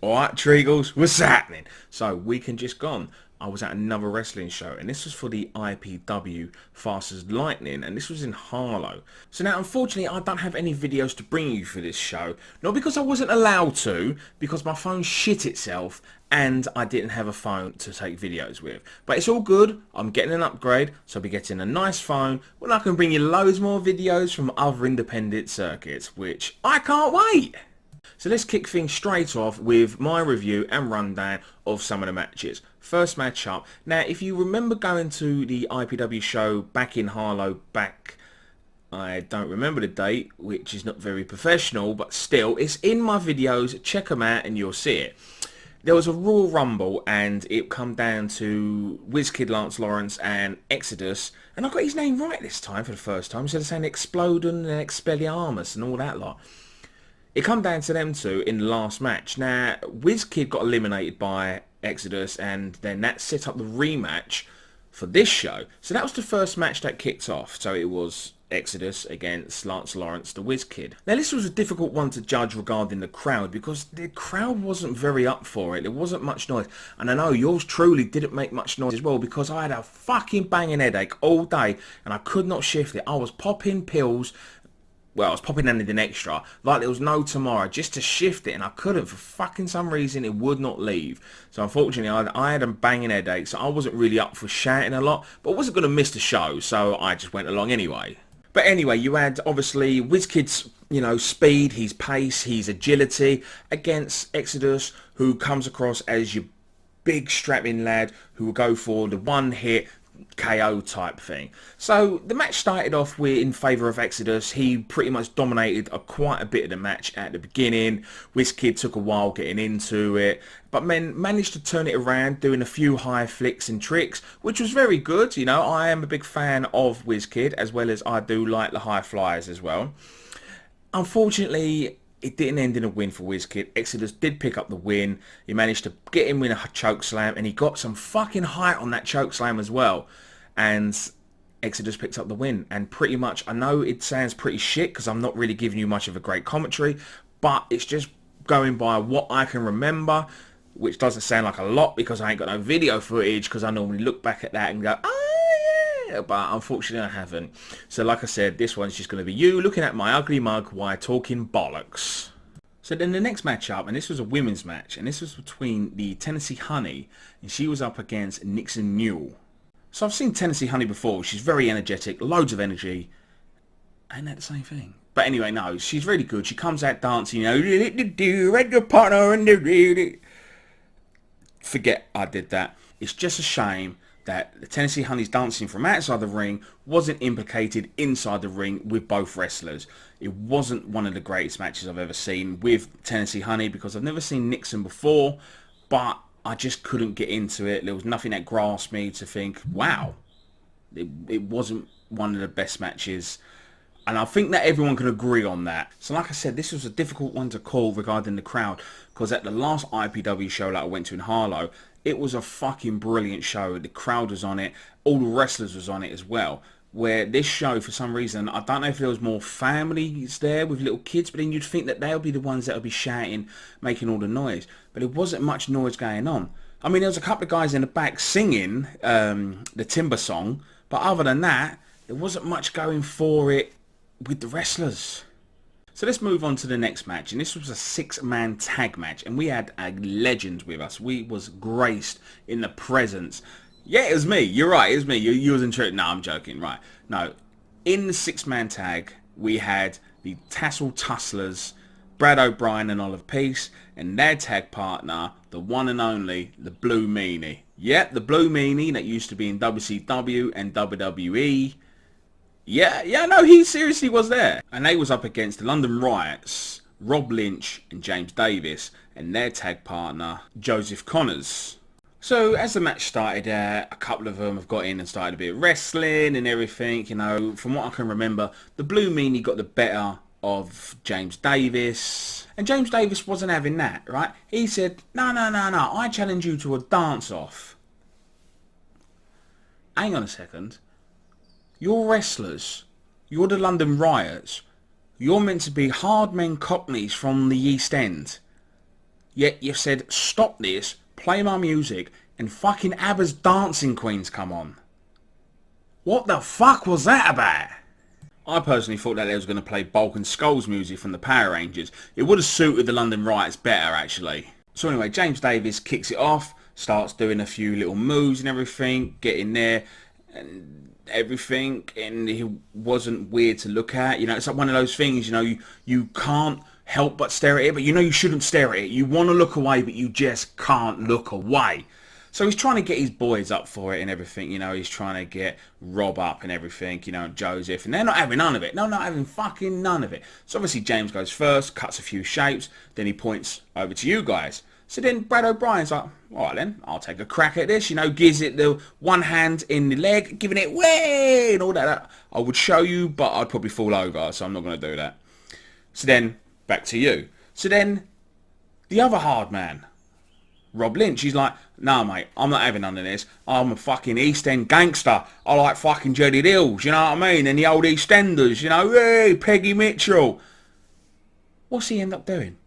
Alright, Treagles, what's happening? So, weekend just gone. I was at another wrestling show, and this was for the IPW Fast as Lightning, and this was in Harlow. So now, unfortunately, I don't have any videos to bring you for this show. Not because I wasn't allowed to, because my phone shit itself, and I didn't have a phone to take videos with. But it's all good. I'm getting an upgrade, so I'll be getting a nice phone, when I can bring you loads more videos from other independent circuits, which I can't wait! So let's kick things straight off with my review and rundown of some of the matches. First match up. Now, if you remember going to the IPW show back in Harlow I don't remember the date, which is not very professional, but still, it's in my videos. Check them out and you'll see it. There was a Royal Rumble and it come down to WizKid Lance Lawrence and Exodus, and I got his name right this time for the first time, instead of saying Explodin and Expelliarmus and all that lot. It come down to them two in the last match. Now, WizKid got eliminated by Exodus, and then that set up the rematch for this show. So that was the first match that kicked off. So it was Exodus against Lance Lawrence, the WizKid. Now, this was a difficult one to judge regarding the crowd, because the crowd wasn't very up for it. There wasn't much noise. And I know yours truly didn't make much noise as well, because I had a fucking banging headache all day, and I could not shift it. I was popping pills. Well, I was popping anything extra, like there was no tomorrow, just to shift it, and I couldn't for fucking some reason. It would not leave. So unfortunately, I had a banging headache, so I wasn't really up for shouting a lot, but I wasn't going to miss the show, so I just went along anyway. But anyway, you had obviously WizKid's, speed, his pace, his agility against Exodus, who comes across as your big strapping lad who will go for the one hit KO type thing. So the match started off in favour of Exodus. He pretty much dominated quite a bit of the match at the beginning. WizKid took a while getting into it, but managed to turn it around, doing a few high flicks and tricks, which was very good. I am a big fan of WizKid, as well as I do like the high flyers as well. Unfortunately, it didn't end in a win for WizKid. Exodus did pick up the win. He managed to get him in a choke slam, and he got some fucking height on that choke slam as well. And Exodus picked up the win. And pretty much, I know it sounds pretty shit because I'm not really giving you much of a great commentary, but it's just going by what I can remember, which doesn't sound like a lot because I ain't got no video footage, because I normally look back at that and go, oh yeah, but unfortunately I haven't. So like I said, this one's just going to be you looking at my ugly mug while talking bollocks. So then the next match up, and this was a women's match, and this was between the Tennessee Honey, and she was up against Nixon Mule. So I've seen Tennessee Honey before. She's very energetic, loads of energy. Ain't that the same thing? But anyway, no, she's really good. She comes out dancing, and your partner and the forget I did that. It's just a shame that the Tennessee Honey's dancing from outside the ring wasn't implicated inside the ring with both wrestlers. It wasn't one of the greatest matches I've ever seen with Tennessee Honey, because I've never seen Nixon before, but I just couldn't get into it. There was nothing that grasped me to think, wow, it wasn't one of the best matches. And I think that everyone can agree on that. So like I said, this was a difficult one to call regarding the crowd, because at the last IPW show that I went to in Harlow, it was a fucking brilliant show. The crowd was on it. All the wrestlers was on it as well. Where this show, for some reason, I don't know if there was more families there with little kids, but then you'd think that they'll be the ones that would be shouting, making all the noise. But there wasn't much noise going on. I mean, there was a couple of guys in the back singing the Timber song, but other than that, there wasn't much going for it with the wrestlers. So let's move on to the next match, and this was a 6-man tag match, and we had a legend with us. We was graced in the presence. Yeah, it was me. You're right, it was me. You was in church. No, I'm joking. Right. No, in the 6-man tag, we had the Tassel Tusslers, Brad O'Brien and Olive Peace, and their tag partner, the one and only, the Blue Meanie. Yep, the Blue Meanie that used to be in WCW and WWE. Yeah, no, he seriously was there. And they was up against the London Riots, Rob Lynch and James Davis, and their tag partner, Joseph Connors. So as the match started, a couple of them have got in and started a bit of wrestling and everything. From what I can remember, the Blue Meanie got the better of James Davis. And James Davis wasn't having that, right? He said, no, I challenge you to a dance-off. Hang on a second. You're wrestlers. You're the London Riots. You're meant to be hard men cockneys from the East End. Yet you said, stop this, play my music, and fucking ABBA's Dancing Queens come on. What the fuck was that about? I personally thought that they was going to play Bulk and Skull's music from the Power Rangers. It would have suited the London Riots better, actually. So anyway, James Davis kicks it off, starts doing a few little moves and everything, getting there and everything, and he wasn't weird to look at. You know, it's like one of those things, you know, you can't help but stare at it, but you know you shouldn't stare at it. You want to look away, but you just can't look away. So he's trying to get his boys up for it and everything, you know, he's trying to get Rob up and everything, you know, and Joseph, and they're not having none of it. No, not having fucking none of it. So obviously James goes first, cuts a few shapes, then he points over to you guys. So then Brad O'Brien's like, alright then, I'll take a crack at this, you know, gives it the one hand in the leg, giving it way and all that. I would show you, but I'd probably fall over, so I'm not going to do that. So then, back to you. So then, the other hard man, Rob Lynch, he's like, nah mate, I'm not having none of this. I'm a fucking East End gangster. I like fucking Jeddy Dills, you know what I mean? And the old East Enders, you know, hey, Peggy Mitchell. What's he end up doing?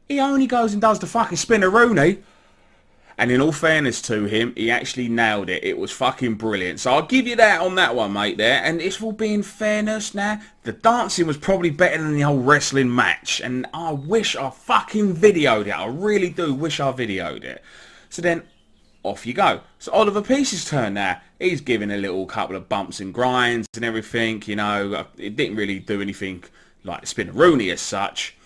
He only goes and does the fucking spinneroonie. And in all fairness to him, he actually nailed it. It was fucking brilliant. So I'll give you that on that one, mate, there. And it's all being fairness now. The dancing was probably better than the whole wrestling match. And I wish I fucking videoed it. I really do wish I videoed it. So then, off you go. So Oliver Peace's turn now. He's giving a little couple of bumps and grinds and everything. You know, it didn't really do anything like spinneroonie as such.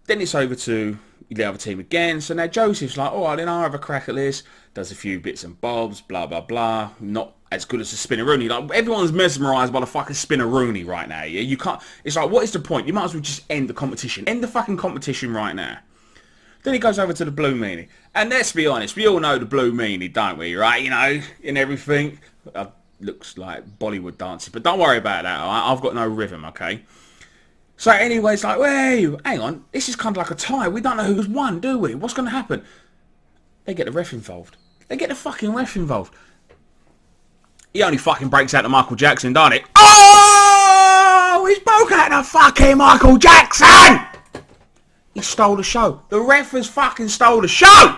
Then it's over to the other team again. So now Joseph's like, alright then, I'll have a crack at this. Does a few bits and bobs, blah, blah, blah. Not as good as a spinneroonie. Like, everyone's mesmerised by the fucking spinneroonie right now, yeah? You can't... It's like, what is the point? You might as well just end the competition. End the fucking competition right now. Then he goes over to the Blue Meanie. And let's be honest, we all know the Blue Meanie, don't we, right? You know, and everything. Looks like Bollywood dancing. But don't worry about that, alright? I've got no rhythm, okay? So anyway, it's like, hey, hang on, this is kind of like a tie. We don't know who's won, do we? What's going to happen? They get the ref involved. They get the fucking ref involved. He only fucking breaks out to Michael Jackson, don't it? Oh, he's broke out to fucking Michael Jackson! He stole the show. The ref has fucking stole the show!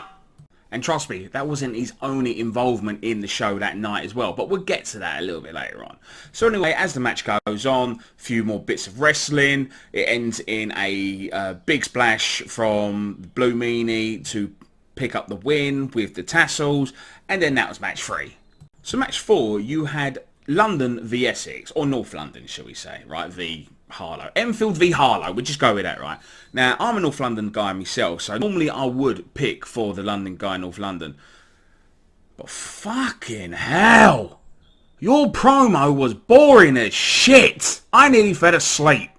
And trust me, that wasn't his only involvement in the show that night as well. But we'll get to that a little bit later on. So anyway, as the match goes on, a few more bits of wrestling. It ends in a big splash from Blue Meanie to pick up the win with the tassels. And then that was match 3. So match 4, you had London v Essex, or North London, shall we say, right, v Harlow. Enfield v Harlow, we'll just go with that, right? Now, I'm a North London guy myself, so normally I would pick for the London guy, North London. But fucking hell! Your promo was boring as shit! I nearly fell asleep.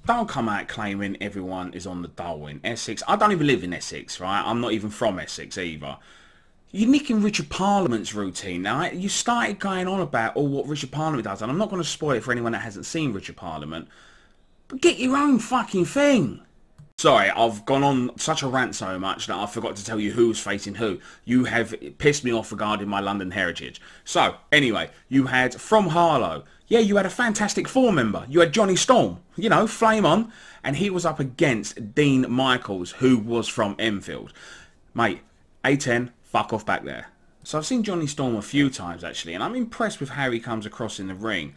Don't come out claiming everyone is on the dole in Essex. I don't even live in Essex, right? I'm not even from Essex either. You're nicking Richard Parliament's routine now. You started going on about what Richard Parliament does, and I'm not going to spoil it for anyone that hasn't seen Richard Parliament. But get your own fucking thing. Sorry, I've gone on such a rant so much that I forgot to tell you who's facing who. You have pissed me off regarding my London heritage. So, anyway, you had from Harlow. Yeah, you had a Fantastic Four member. You had Johnny Storm, you know, flame on. And he was up against Dean Michaels, who was from Enfield. Mate, A10, fuck off back there. So I've seen Johnny Storm a few times, actually, and I'm impressed with how he comes across in the ring.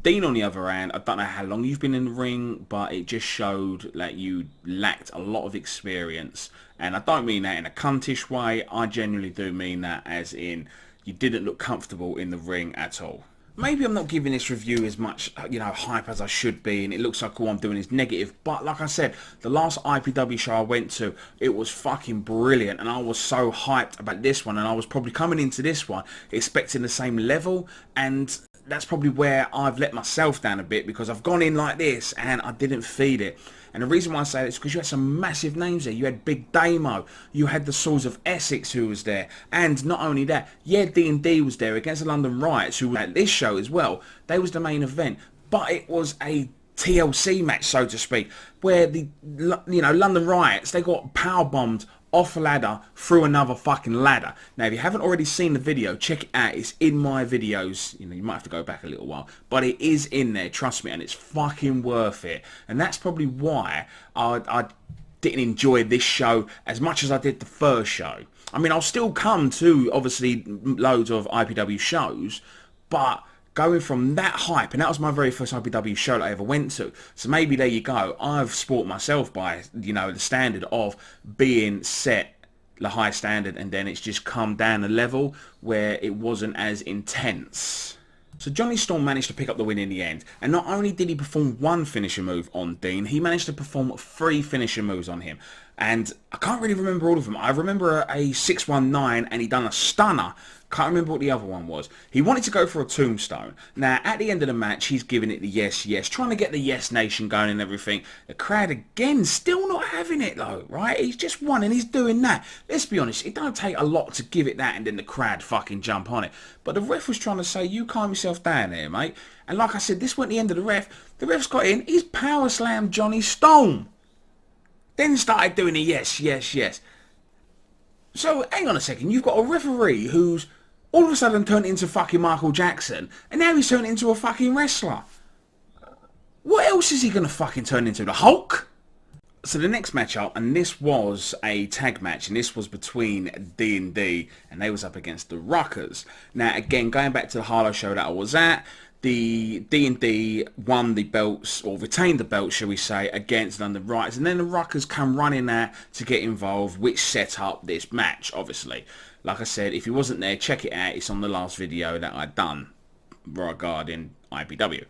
Dean, on the other hand, I don't know how long you've been in the ring, but it just showed that you lacked a lot of experience. And I don't mean that in a cuntish way. I genuinely do mean that as in you didn't look comfortable in the ring at all. Maybe I'm not giving this review as much, you know, hype as I should be, and it looks like all I'm doing is negative. But like I said, the last IPW show I went to, it was fucking brilliant, and I was so hyped about this one, and I was probably coming into this one expecting the same level, and that's probably where I've let myself down a bit, because I've gone in like this and I didn't feed it. And the reason why I say that is because you had some massive names there. You had Big Damo, you had the Swords of Essex who was there, and not only that, yeah, D&D was there against the London Riots, who were at this show as well. They was the main event, but it was a TLC match, so to speak, where the, you know, London Riots, they got power bombed off a ladder through another fucking ladder. Now, if you haven't already seen the video, check it out. It's in my videos. You know, you might have to go back a little while, but it is in there, trust me, and it's fucking worth it. And that's probably why I didn't enjoy this show as much as I did the first show. I mean, I'll still come to, obviously, loads of IPW shows, but going from that hype, and that was my very first IPW show that I ever went to, so maybe there you go, I've sport myself by, you know, the standard of being set the high standard, and then it's just come down a level where it wasn't as intense. So Johnny Storm managed to pick up the win in the end, and not only did he perform one finisher move on Dean, he managed to perform 3 finisher moves on him. And I can't really remember all of them. I remember a 619 and he done a stunner. Can't remember what the other one was. He wanted to go for a tombstone. Now, at the end of the match, he's giving it the yes, yes, trying to get the yes nation going and everything. The crowd, again, still not having it, though, right? He's just won and he's doing that. Let's be honest, it don't take a lot to give it that and then the crowd fucking jump on it. But the ref was trying to say, you calm yourself down there, mate. And like I said, this wasn't the end of the ref. The ref's got in, he's power slammed Johnny Storm. Then started doing a yes, yes, yes. So, hang on a second. You've got a referee who's all of a sudden turned into fucking Michael Jackson, and now he's turned into a fucking wrestler. What else is he going to fucking turn into? The Hulk? So the next matchup, and this was a tag match, and this was between D&D, and they was up against the Ruckers. Now, again, going back to the Harlow show that I was at, the D&D won the belts, or retained the belts, shall we say, against London Rioters, and then the Ruckers come running there to get involved, which set up this match, obviously. Like I said, if you wasn't there, check it out. It's on the last video that I'd done regarding IPW.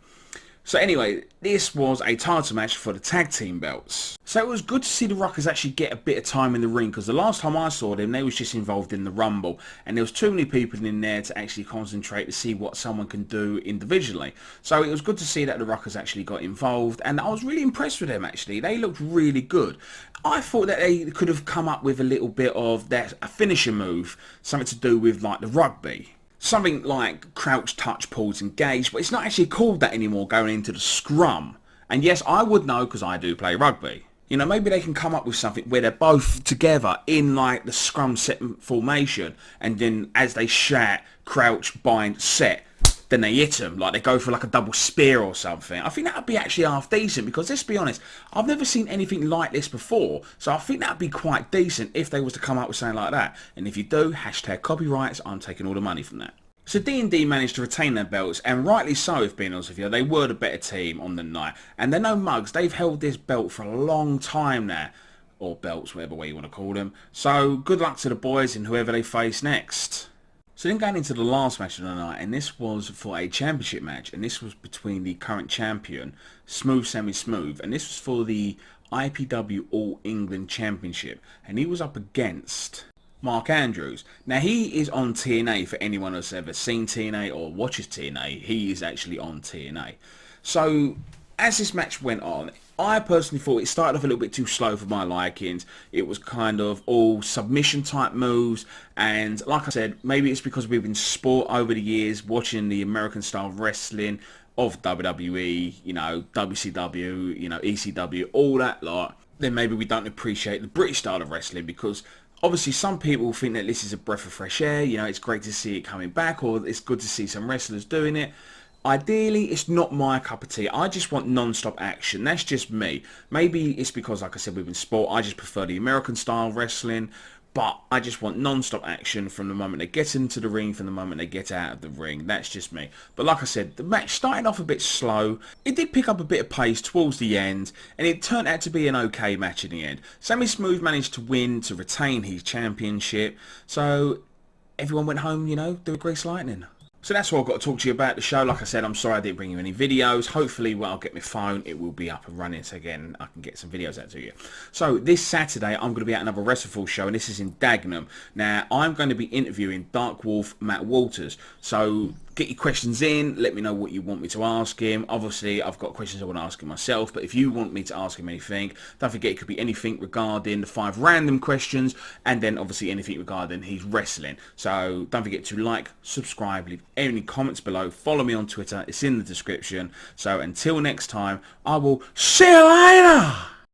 So anyway, this was a title match for the tag team belts. So it was good to see the Ruckers actually get a bit of time in the ring, because the last time I saw them, they was just involved in the Rumble, and there was too many people in there to actually concentrate to see what someone can do individually. So it was good to see that the Ruckers actually got involved, and I was really impressed with them actually. They looked really good. I thought that they could have come up with a little bit of a finisher move, something to do with like the rugby. Something like crouch, touch, pause, engage, but it's not actually called that anymore going into the scrum. And yes, I would know because I do play rugby. You know, maybe they can come up with something where they're both together in like the scrum set formation, and then as they shout, crouch, bind, set, then they hit them, like they go for like a double spear or something. I think that would be actually half decent, because let's be honest, I've never seen anything like this before, so I think that would be quite decent if they was to come up with something like that. And if you do, hashtag copyrights, I'm taking all the money from that. So D&D managed to retain their belts, and rightly so, if being honest with you. They were the better team on the night, and they're no mugs. They've held this belt for a long time now, or belts, whatever way you want to call them. So good luck to the boys and whoever they face next. So then going into the last match of the night, and this was for a championship match, and this was between the current champion, Smooth Sammy Smooth, and this was for the IPW All England Championship, and he was up against Mark Andrews. Now he is on TNA. For anyone that's ever seen TNA or watches TNA, he is actually on TNA. So as this match went on, I personally thought it started off a little bit too slow for my likings. It was kind of all submission type moves, and like I said, maybe it's because we've been sport over the years watching the American style wrestling of WWE, you know, WCW, you know, ECW, all that lot. Then maybe we don't appreciate the British style of wrestling, because obviously some people think that this is a breath of fresh air, you know, it's great to see it coming back, or it's good to see some wrestlers doing it. Ideally, it's not my cup of tea. I just want non-stop action. That's just me. Maybe it's because, like I said, we've been sport, I just prefer the American style wrestling, but I just want non-stop action from the moment they get into the ring, from the moment they get out of the ring. That's just me. But like I said, the match started off a bit slow. It did pick up a bit of pace towards the end, and it turned out to be an okay match in the end. Sammy Smooth managed to win to retain his championship, so everyone went home, you know, doing Grease Lightning. So that's all I've got to talk to you about the show. Like I said, I'm sorry I didn't bring you any videos. Hopefully when I'll get my phone, it will be up and running, so again, I can get some videos out to you. So this Saturday, I'm going to be at another WrestleFall show, and this is in Dagenham. Now, I'm going to be interviewing Dark Wolf Matt Walters. So get your questions in, let me know what you want me to ask him. Obviously, I've got questions I want to ask him myself, but if you want me to ask him anything, don't forget it could be anything regarding the 5 random questions, and then obviously anything regarding his wrestling. So don't forget to like, subscribe, leave any comments below, follow me on Twitter, it's in the description. So until next time, I will see you later!